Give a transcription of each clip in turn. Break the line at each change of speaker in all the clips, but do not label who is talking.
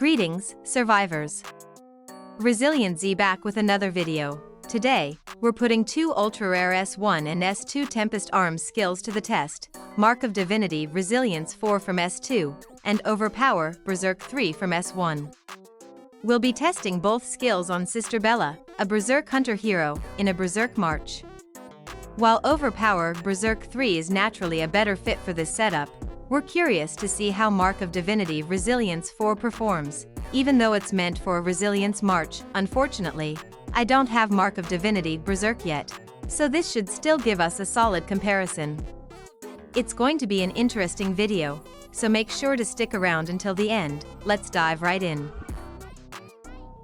Greetings, survivors. ResilientZ back with another video. Today, we're putting two ultra-rare S1 and S2 Tempest Arms skills to the test, Mark of Divinity ResilientZ 4 from S2, and Overpower Berserk 3 from S1. We'll be testing both skills on Sister Bella, a Berserk hunter hero, in a Berserk March. While Overpower Berserk 3 is naturally a better fit for this setup, we're curious to see how Mark of Divinity ResilientZ 4 performs, even though it's meant for a ResilientZ March. Unfortunately, I don't have Mark of Divinity Berserk yet, so this should still give us a solid comparison. It's going to be an interesting video, so make sure to stick around until the end. Let's dive right in.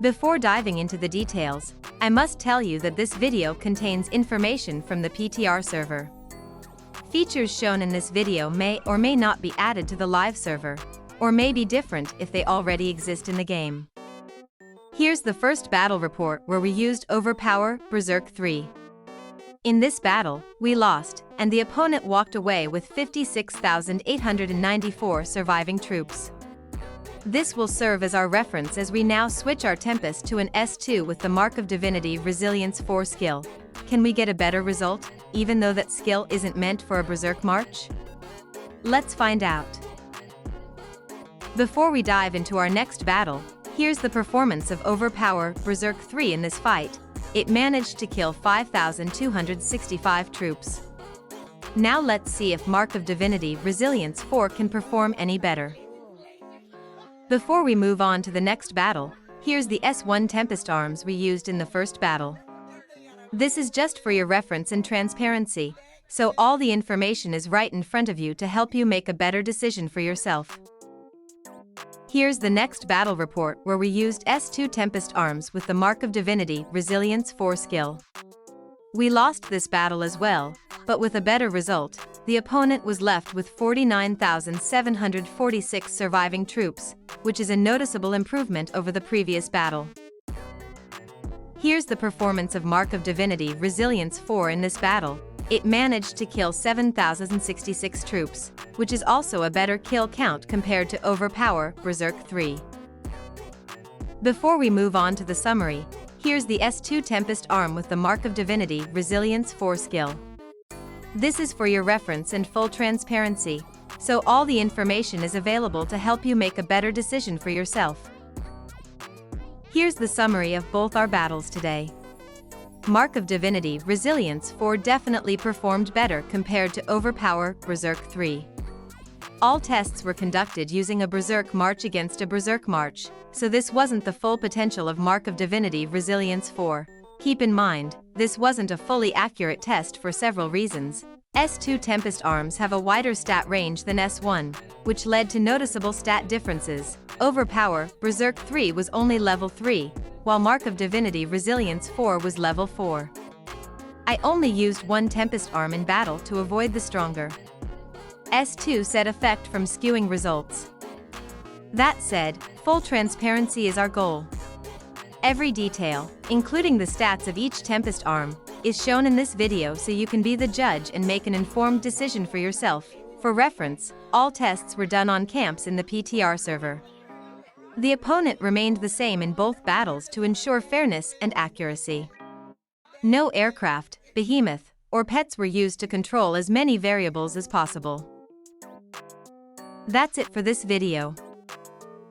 Before diving into the details, I must tell you that this video contains information from the PTR server. Features shown in this video may or may not be added to the live server, or may be different if they already exist in the game. Here's the first battle report where we used Overpower Berserk 3. In this battle, we lost, and the opponent walked away with 56,894 surviving troops. This will serve as our reference as we now switch our Tempest to an S2 with the Mark of Divinity ResilientZ 4 skill. Can we get a better result, even though that skill isn't meant for a Berserk March? Let's find out. Before we dive into our next battle, here's the performance of Overpower Berserk 3 in this fight. It managed to kill 5,265 troops. Now let's see if Mark of Divinity ResilientZ 4 can perform any better. Before we move on to the next battle, here's the S1 Tempest Arms we used in the first battle. This is just for your reference and transparency, so all the information is right in front of you to help you make a better decision for yourself. Here's the next battle report where we used S2 Tempest Arms with the Mark of Divinity ResilientZ 4 skill. We lost this battle as well, but with a better result. The opponent was left with 49,746 surviving troops, which is a noticeable improvement over the previous battle. Here's the performance of Mark of Divinity ResilientZ 4 in this battle. It managed to kill 7,066 troops, which is also a better kill count compared to Overpower Berserk 3. Before we move on to the summary, here's the S2 Tempest Arm with the Mark of Divinity ResilientZ 4 skill. This is for your reference and full transparency, so all the information is available to help you make a better decision for yourself. Here's the summary of both our battles today. Mark of Divinity ResilientZ 4 definitely performed better compared to Overpower Berserk 3. All tests were conducted using a Berserk March against a Berserk March, so this wasn't the full potential of Mark of Divinity ResilientZ 4. Keep in mind, this wasn't a fully accurate test for several reasons. S2 Tempest Arms have a wider stat range than S1, which led to noticeable stat differences. Overpower Berserk 3 was only level 3, while Mark of Divinity ResilientZ 4 was level 4. I only used one Tempest Arm in battle to avoid the stronger S2 set effect from skewing results. That said, full transparency is our goal. Every detail, including the stats of each Tempest Arm, is shown in this video so you can be the judge and make an informed decision for yourself. For reference, all tests were done on camps in the PTR server. The opponent remained the same in both battles to ensure fairness and accuracy. No aircraft, Behemoth, or pets were used to control as many variables as possible. That's it for this video.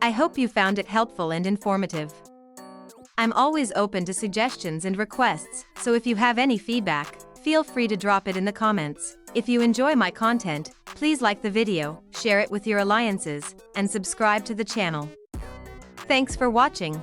I hope you found it helpful and informative. I'm always open to suggestions and requests, so if you have any feedback, feel free to drop it in the comments. If you enjoy my content, please like the video, share it with your alliances, and subscribe to the channel. Thanks for watching.